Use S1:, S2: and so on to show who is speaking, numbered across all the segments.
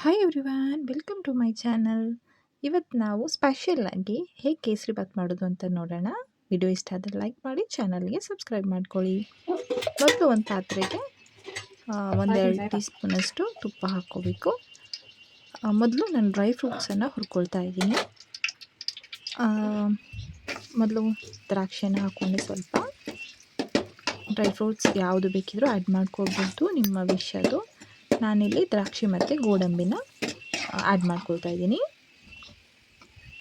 S1: Hi everyone, welcome to my channel. ಇವತ್ತು ನಾವು special ಆಗಿ ಹೇಗೆ ಕೇಸರಿ ಬಾತ್ ಮಾಡೋದು ಅಂತ ನೋಡೋಣ. ವಿಡಿಯೋ ಇಷ್ಟ ಆದರೆ ಲೈಕ್ ಮಾಡಿ, ಚಾನಲ್ಗೆ ಸಬ್ಸ್ಕ್ರೈಬ್ ಮಾಡ್ಕೊಳ್ಳಿ. ಮೊದಲು ಒಂದು ಪಾತ್ರೆಗೆ ಒಂದೆರಡು ಟೀ ಸ್ಪೂನಷ್ಟು ತುಪ್ಪ ಹಾಕ್ಕೋಬೇಕು. ಮೊದಲು ನಾನು ಡ್ರೈ ಫ್ರೂಟ್ಸನ್ನು ಹುರ್ಕೊಳ್ತಾ ಇದ್ದೀನಿ. ಮೊದಲು ದ್ರಾಕ್ಷಿಯನ್ನು ಹಾಕ್ಕೊಂಡು ಸ್ವಲ್ಪ ಡ್ರೈ ಫ್ರೂಟ್ಸ್ ಯಾವುದು ಬೇಕಿದ್ರೂ ಆ್ಯಡ್ ಮಾಡ್ಕೊಳ್ಬೋದು, ನಿಮ್ಮ ವಿಶ್ ಅದು. ನಾನಿಲ್ಲಿ ದ್ರಾಕ್ಷಿ ಮತ್ತು ಗೋಡಂಬಿನ ಆ್ಯಡ್ ಮಾಡ್ಕೊಳ್ತಾ ಇದ್ದೀನಿ.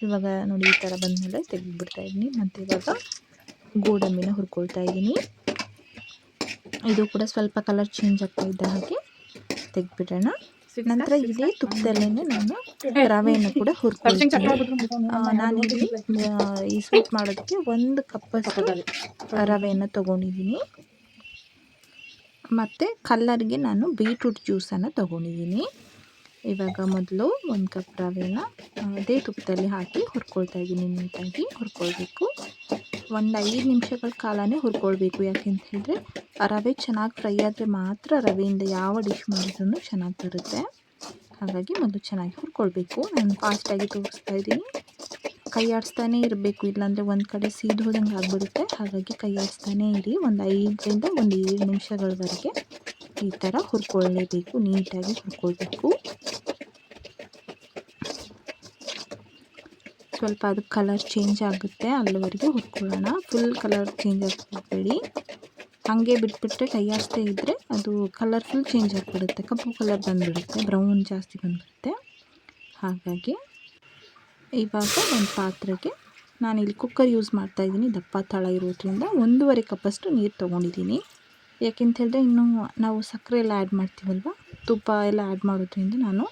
S1: ಇವಾಗ ನೋಡಿ ಈ ಥರ ಬಂದಮೇಲೆ ತೆಗೆದುಬಿಡ್ತಾ ಇದ್ದೀನಿ. ಮತ್ತು ಇವಾಗ ಗೋಡಂಬಿನ ಹುರ್ಕೊಳ್ತಾ ಇದ್ದೀನಿ. ಇದು ಕೂಡ ಸ್ವಲ್ಪ ಕಲರ್ ಚೇಂಜ್ ಆಗ್ತಾ ಇದ್ದ ಹಾಗೆ ತೆಗೆದುಬಿಡೋಣ. ನಂತರ ಇದೇ ತುಪ್ಪದಲ್ಲೇ ನಾನು ರವೆಯನ್ನು ಕೂಡ ಹುರ್ಕೊಳ್ತೀನಿ. ನಾನಿಲ್ಲಿ ಈ ಸ್ವೀಟ್ ಮಾಡೋದಕ್ಕೆ 1 ಕಪ್ಪಷ್ಟು ರವೆಯನ್ನು ತೊಗೊಂಡಿದ್ದೀನಿ. ಮತ್ತು ಕಲ್ಲರ್ಗೆ ನಾನು ಬೀಟ್ರೂಟ್ ಜ್ಯೂಸನ್ನು ತೊಗೊಂಡಿದ್ದೀನಿ. ಇವಾಗ ಮೊದಲು 1 ಕಪ್ ರವೆನ ಅದೇ ತುಪ್ಪದಲ್ಲಿ ಹಾಕಿ ಹುರ್ಕೊಳ್ತಾ ಇದ್ದೀನಿ. ನೀಟಾಗಿ ಹುರ್ಕೊಳ್ಬೇಕು. ಒಂದು 5 ನಿಮಿಷಗಳ ಕಾಲನೇ ಹುರ್ಕೊಳ್ಬೇಕು. ಯಾಕೆಂತ ಹೇಳಿದ್ರೆ ರವೆ ಚೆನ್ನಾಗಿ ಫ್ರೈ ಆದರೆ ಮಾತ್ರ ರವೆಯಿಂದ ಯಾವ ಡಿಶ್ ಮಾಡಿದ್ರೂ ಚೆನ್ನಾಗಿ ಬರುತ್ತೆ. ಹಾಗಾಗಿ ಮೊದಲು ಚೆನ್ನಾಗಿ ಹುರ್ಕೊಳ್ಬೇಕು. ನಾನು ಫಾಸ್ಟಾಗಿ ತೋರಿಸ್ತಾ ಇದ್ದೀನಿ. ಕೈ ಆಡಿಸ್ತಾನೇ ಇರಬೇಕು, ಇಲ್ಲಾಂದರೆ ಒಂದು ಕಡೆ ಸೀದು ಹೋದಂಗೆ ಆಗಿಬಿಡುತ್ತೆ. ಹಾಗಾಗಿ ಕೈ ಆಡಿಸ್ತಾನೇ ಇರಿ. ಒಂದು 5ರಿಂದ 7 ನಿಮಿಷಗಳವರೆಗೆ ಈ ಥರ ಹುರ್ಕೊಳ್ಳೇಬೇಕು, ನೀಟಾಗಿ ಹುರ್ಕೊಳ್ಬೇಕು. ಸ್ವಲ್ಪ ಅದು ಕಲರ್ ಚೇಂಜ್ ಆಗುತ್ತೆ, ಅಲ್ಲಿವರೆಗೆ ಹುರ್ಕೊಳ್ಳೋಣ. ಫುಲ್ ಕಲರ್ ಚೇಂಜ್ ಆಗಿಬಿಡಬೇಡಿ. ಹಾಗೆ ಬಿಟ್ಬಿಟ್ರೆ ಕೈ ಆಡಿಸ್ತಾ ಇದ್ದರೆ ಅದು ಕಲರ್ ಫುಲ್ ಚೇಂಜ್ ಆಗಿಬಿಡುತ್ತೆ, ಕಪ್ಪು ಕಲರ್ ಬಂದುಬಿಡುತ್ತೆ, ಬ್ರೌನ್ ಜಾಸ್ತಿ ಬಂದುಬಿಡುತ್ತೆ. ಹಾಗಾಗಿ ಇವಾಗ ಒಂದು ಪಾತ್ರೆಗೆ ನಾನಿಲ್ಲಿ ಕುಕ್ಕರ್ ಯೂಸ್ ಮಾಡ್ತಾಯಿದ್ದೀನಿ. ದಪ್ಪ ತಳ ಇರೋದ್ರಿಂದ 1.5 ಕಪ್ಪಷ್ಟು ನೀರು ತೊಗೊಂಡಿದ್ದೀನಿ. ಯಾಕೆಂತ ಹೇಳಿದ್ರೆ ಇನ್ನು ನಾವು ಸಕ್ಕರೆ ಎಲ್ಲ ಆ್ಯಡ್ ಮಾಡ್ತೀವಲ್ವ, ತುಪ್ಪ ಎಲ್ಲ ಆ್ಯಡ್ ಮಾಡೋದ್ರಿಂದ ನಾನು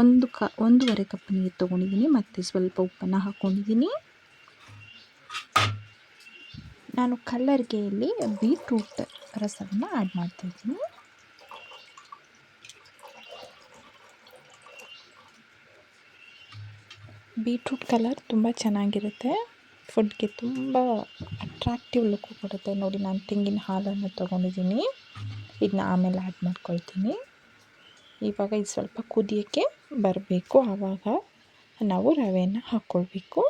S1: 1.5 ಕಪ್ ನೀರು ತೊಗೊಂಡಿದ್ದೀನಿ. ಮತ್ತು ಸ್ವಲ್ಪ ಉಪ್ಪನ್ನು ಹಾಕ್ಕೊಂಡಿದ್ದೀನಿ. ನಾನು ಕಲ್ಲರ್ಗೆ ಇಲ್ಲಿ ಬೀಟ್ರೂಟ್ ರಸವನ್ನು ಆ್ಯಡ್ ಮಾಡ್ತಾಯಿದ್ದೀನಿ. ಬೀಟ್ರೂಟ್ ಕಲರ್ ತುಂಬ ಚೆನ್ನಾಗಿರುತ್ತೆ, ಫುಡ್ಗೆ ತುಂಬ ಅಟ್ರಾಕ್ಟಿವ್ ಲುಕ್ಕು ಕೊಡುತ್ತೆ. ನೋಡಿ, ನಾನು ತೆಂಗಿನ ಹಾಲನ್ನು ತೊಗೊಂಡಿದ್ದೀನಿ. ಇದನ್ನ ಆಮೇಲೆ ಆ್ಯಡ್ ಮಾಡ್ಕೊಳ್ತೀನಿ. ಇವಾಗ ಇದು ಸ್ವಲ್ಪ ಕುದಿಯೋಕ್ಕೆ ಬರಬೇಕು, ಆವಾಗ ನಾವು ರವೆಯನ್ನು ಹಾಕ್ಕೊಳ್ಬೇಕು.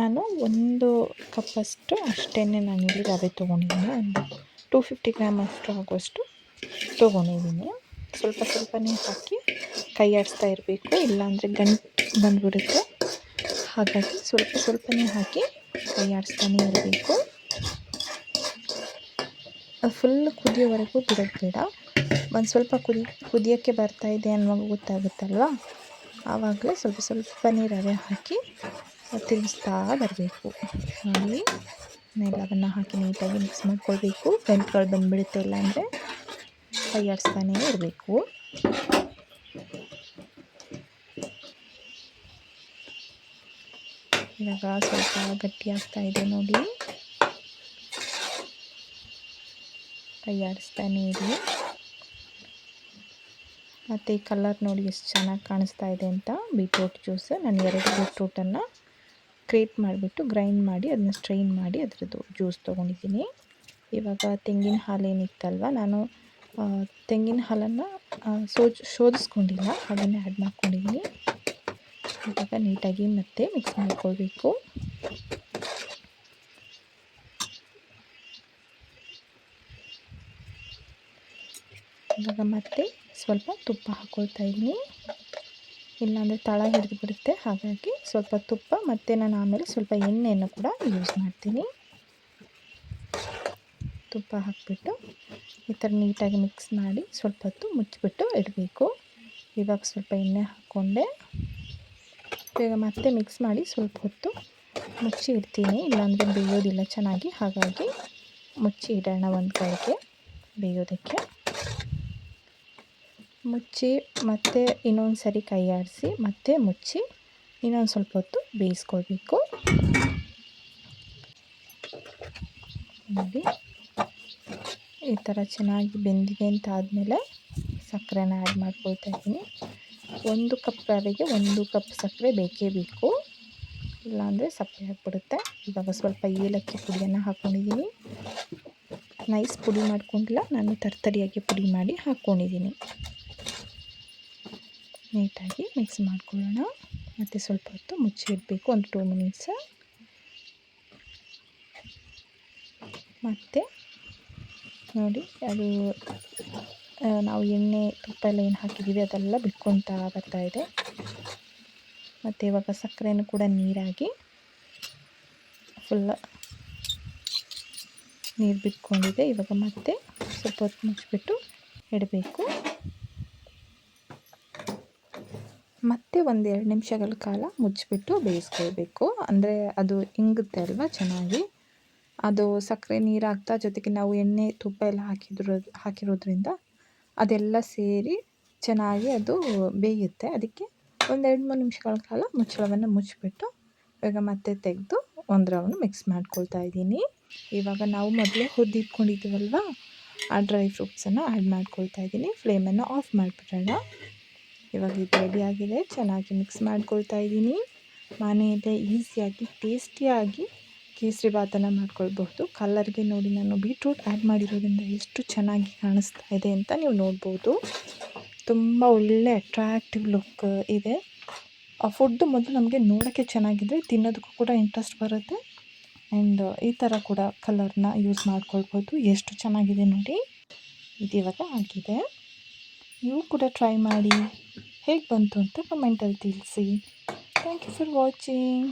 S1: ನಾನು 1 ಕಪ್ಪಷ್ಟು ಅಷ್ಟೇ ನಾನಿಲ್ಲಿ ರವೆ ತೊಗೊಂಡಿದ್ದೀನಿ. ಒಂದು 250 ಗ್ರಾಮ್ ಅಷ್ಟು ಆಗುವಷ್ಟು ತೊಗೊಂಡಿದ್ದೀನಿ. ಸ್ವಲ್ಪ ಸ್ವಲ್ಪನೇ ಹಾಕಿ ಕೈ ಆಡಿಸ್ತಾ ಇರಬೇಕು, ಇಲ್ಲಾಂದರೆ ಗಂಟು ಬಂದುಬಿಡುತ್ತೆ. ಹಾಗಾಗಿ ಸ್ವಲ್ಪ ಸ್ವಲ್ಪನೇ ಹಾಕಿ ಕೈ ಆಡಿಸ್ತಾನೇ ಇರಬೇಕು. ಫುಲ್ ಕುದಿಯೋವರೆಗೂ ಬಿಡೋದು ಬೇಡ. ಒಂದು ಸ್ವಲ್ಪ ಕುದಿಯೋಕ್ಕೆ ಬರ್ತಾಯಿದೆ ಅನ್ನುವಾಗ ಗೊತ್ತಾಗುತ್ತಲ್ವ, ಆವಾಗಲೇ ಸ್ವಲ್ಪ ಸ್ವಲ್ಪನೇ ರವೆ ಹಾಕಿ ತಿರುಗಿಸ್ತಾ ಬರಬೇಕು. ನೋಡಿ, ಎಲ್ಲವನ್ನು ಹಾಕಿ ನೀಟಾಗಿ ಮಿಕ್ಸ್ ಮಾಡ್ಕೊಳ್ಬೇಕು. ಗಂಟುಗಳು ಬಂದುಬಿಡುತ್ತೆ, ಇಲ್ಲಾಂದರೆ ಕೈ ಆಡಿಸ್ತಾನೇ ಇರಬೇಕು. ಇವಾಗ ಸ್ವಲ್ಪ ಗಟ್ಟಿ ಆಗ್ತಾ ಇದೆ ನೋಡಿ, ಕೈ ಆಡಿಸ್ತಾನೇ ಇರಿ. ಮತ್ತು ಈ ಕಲರ್ ನೋಡಿ ಎಷ್ಟು ಚೆನ್ನಾಗಿ ಕಾಣಿಸ್ತಾ ಇದೆ ಅಂತ. ಬೀಟ್ರೂಟ್ ಜ್ಯೂಸ್ ನಾನು 2 ಬೀಟ್ರೂಟನ್ನು ಗ್ರೈಂಡ್ ಮಾಡಿ ಅದನ್ನ ಸ್ಟ್ರೈನ್ ಮಾಡಿ ಅದರದ್ದು ಜ್ಯೂಸ್ ತೊಗೊಂಡಿದ್ದೀನಿ. ಇವಾಗ ತೆಂಗಿನ ಹಾಲು ಏನಿತ್ತಲ್ವ, ನಾನು ತೆಂಗಿನ ಹಾಲನ್ನು ಶೋಧಿಸ್ಕೊಂಡಿಲ್ಲ, ಹಾಗೆಯೇ ಆ್ಯಡ್ ಮಾಡ್ಕೊಂಡಿದ್ದೀನಿ. ಇವಾಗ ನೀಟಾಗಿ ಮತ್ತೆ ಮಿಕ್ಸ್ ಮಾಡ್ಕೊಳ್ಬೇಕು. ಇವಾಗ ಮತ್ತೆ ಸ್ವಲ್ಪ ತುಪ್ಪ ಹಾಕ್ಕೊಳ್ತಾ ಇದ್ದೀನಿ, ಇಲ್ಲಾಂದರೆ ತಳ ಹಿಡಿದು ಬಿಡುತ್ತೆ. ಹಾಗಾಗಿ ಸ್ವಲ್ಪ ತುಪ್ಪ ಮತ್ತು ನಾನು ಆಮೇಲೆ ಸ್ವಲ್ಪ ಎಣ್ಣೆಯನ್ನು ಕೂಡ ಯೂಸ್ ಮಾಡ್ತೀನಿ. ತುಪ್ಪ ಹಾಕಿಬಿಟ್ಟು ಈ ಥರ ನೀಟಾಗಿ ಮಿಕ್ಸ್ ಮಾಡಿ ಸ್ವಲ್ಪ ಹೊತ್ತು ಮುಚ್ಚಿಬಿಟ್ಟು ಇಡಬೇಕು. ಇವಾಗ ಸ್ವಲ್ಪ ಎಣ್ಣೆ ಹಾಕ್ಕೊಂಡೆ, ಇವಾಗ ಮತ್ತೆ ಮಿಕ್ಸ್ ಮಾಡಿ ಸ್ವಲ್ಪ ಹೊತ್ತು ಮುಚ್ಚಿ ಇಡ್ತೀನಿ, ಇಲ್ಲಾಂದರೆ ಬೇಯೋದಿಲ್ಲ ಚೆನ್ನಾಗಿ. ಹಾಗಾಗಿ ಮುಚ್ಚಿ ಇಡೋಣ ಒಂದು ಕಡೆಗೆ ಬೇಯೋದಕ್ಕೆ. ಮುಚ್ಚಿ ಮತ್ತೆ ಇನ್ನೊಂದು ಸರಿ ಕೈ ಆಡಿಸಿ ಮತ್ತೆ ಮುಚ್ಚಿ ಇನ್ನೊಂದು ಸ್ವಲ್ಪ ಹೊತ್ತು ಬೇಯಿಸ್ಕೊಳ್ಬೇಕು. ನೋಡಿ, ಈ ಥರ ಚೆನ್ನಾಗಿ ಬೆಂದಿದೆ ಅಂತ ಆದಮೇಲೆ ಸಕ್ಕರೆನ ಆ್ಯಡ್ ಮಾಡ್ಕೊಳ್ತಾ ಇದ್ದೀನಿ. 1 ಕಪ್ ರವೆಗೆ 1 ಕಪ್ ಸಕ್ಕರೆ ಬೇಕೇ ಬೇಕು, ಇಲ್ಲಾಂದರೆ ಸಪ್ಪೆ ಆಗಿಬಿಡುತ್ತೆ. ಇವಾಗ ಸ್ವಲ್ಪ ಏಲಕ್ಕಿ ಪುಡಿಯನ್ನು ಹಾಕ್ಕೊಂಡಿದ್ದೀನಿ. ನೈಸ್ ಪುಡಿ ಮಾಡ್ಕೊಂಡಿಲ್ಲ, ನಾನು ತರ್ತರಿಯಾಗಿ ಪುಡಿ ಮಾಡಿ ಹಾಕ್ಕೊಂಡಿದ್ದೀನಿ. ನೀಟಾಗಿ ಮಿಕ್ಸ್ ಮಾಡ್ಕೊಳ್ಳೋಣ. ಮತ್ತು ಸ್ವಲ್ಪ ಹೊತ್ತು ಮುಚ್ಚಿಡಬೇಕು, ಒಂದು 2 ಮಿನಿಟ್ಸ್. ಮತ್ತು ನೋಡಿ ಅದು ನಾವು ಎಣ್ಣೆ ತುಪ್ಪ ಎಲ್ಲ ಏನು ಹಾಕಿದ್ದೀವಿ ಅದೆಲ್ಲ ಬಿಟ್ಕೊತಾ ಬರ್ತಾಯಿದೆ. ಮತ್ತು ಇವಾಗ ಸಕ್ಕರೆನೂ ಕೂಡ ನೀರಾಗಿ ಫುಲ್ ನೀರು ಬಿಟ್ಕೊಂಡಿದೆ. ಇವಾಗ ಮತ್ತೆ ಸ್ವಲ್ಪ ಹೊತ್ತು ಮುಚ್ಚಿಬಿಟ್ಟು ಇಡಬೇಕು. ಮತ್ತೆ ಒಂದು 2 ನಿಮಿಷಗಳ ಕಾಲ ಮುಚ್ಚಿಬಿಟ್ಟು ಬೇಯಿಸ್ಕೊಳ್ಬೇಕು. ಅಂದರೆ ಅದು ಇಂಗುತ್ತೆ ಅಲ್ವಾ ಚೆನ್ನಾಗಿ. ಅದು ಸಕ್ಕರೆ ನೀರು ಹಾಕ್ತಾ ಜೊತೆಗೆ ನಾವು ಎಣ್ಣೆ ತುಪ್ಪ ಎಲ್ಲ ಹಾಕಿರೋದ್ರಿಂದ ಅದೆಲ್ಲ ಸೇರಿ ಚೆನ್ನಾಗಿ ಅದು ಬೇಯುತ್ತೆ. ಅದಕ್ಕೆ ಒಂದು 2-3 ನಿಮಿಷಗಳ ಕಾಲ ಮುಚ್ಚಳವನ್ನು ಮುಚ್ಚಿಬಿಟ್ಟು ಇವಾಗ ಮತ್ತೆ ತೆಗೆದು ಒಂದು ರೌಂಡ್ ಮಿಕ್ಸ್ ಮಾಡ್ಕೊಳ್ತಾ ಇದ್ದೀನಿ. ಇವಾಗ ನಾವು ಮೊದಲೇ ಹುರಿದಿಟ್ಕೊಂಡಿದ್ದೀವಲ್ವ, ಆ ಡ್ರೈ ಫ್ರೂಟ್ಸನ್ನು ಆ್ಯಡ್ ಮಾಡ್ಕೊಳ್ತಾ ಇದ್ದೀನಿ. ಫ್ಲೇಮನ್ನು ಆಫ್ ಮಾಡಿಬಿಡೋಣ. ಇವಾಗ ಇದು ರೆಡಿಯಾಗಿದೆ. ಚೆನ್ನಾಗಿ ಮಿಕ್ಸ್ ಮಾಡ್ಕೊಳ್ತಾ ಇದ್ದೀನಿ. ಮನೆಯಲ್ಲೇ ಈಸಿಯಾಗಿ ಟೇಸ್ಟಿಯಾಗಿ ಕೇಸರಿ ಬಾತನ್ನು ಮಾಡ್ಕೊಳ್ಬಹುದು. ಕಲರ್ಗೆ ನೋಡಿ, ನಾನು ಬೀಟ್ರೂಟ್ ಆ್ಯಡ್ ಮಾಡಿರೋದ್ರಿಂದ ಎಷ್ಟು ಚೆನ್ನಾಗಿ ಕಾಣಿಸ್ತಾ ಇದೆ ಅಂತ ನೀವು ನೋಡ್ಬೋದು. ತುಂಬ ಒಳ್ಳೆ ಅಟ್ರಾಕ್ಟಿವ್ ಲುಕ್ ಇದೆ. ಆ ಫುಡ್ಡು ಮೊದಲು ನಮಗೆ ನೋಡೋಕ್ಕೆ ಚೆನ್ನಾಗಿದ್ದರೆ ತಿನ್ನೋದಕ್ಕೂ ಕೂಡ ಇಂಟ್ರೆಸ್ಟ್ ಬರುತ್ತೆ. ಆ್ಯಂಡ್ ಈ ಥರ ಕೂಡ ಕಲರ್ನ ಯೂಸ್ ಮಾಡ್ಕೊಳ್ಬೋದು. ಎಷ್ಟು ಚೆನ್ನಾಗಿದೆ ನೋಡಿ. ಇದು ಇವಾಗ ಆಗಿದೆ. ನೀವು ಕೂಡ ಟ್ರೈ ಮಾಡಿ, ಹೇಗೆ ಬಂತು ಅಂತ ಕಮೆಂಟಲ್ಲಿ ತಿಳಿಸಿ. Thank you for watching.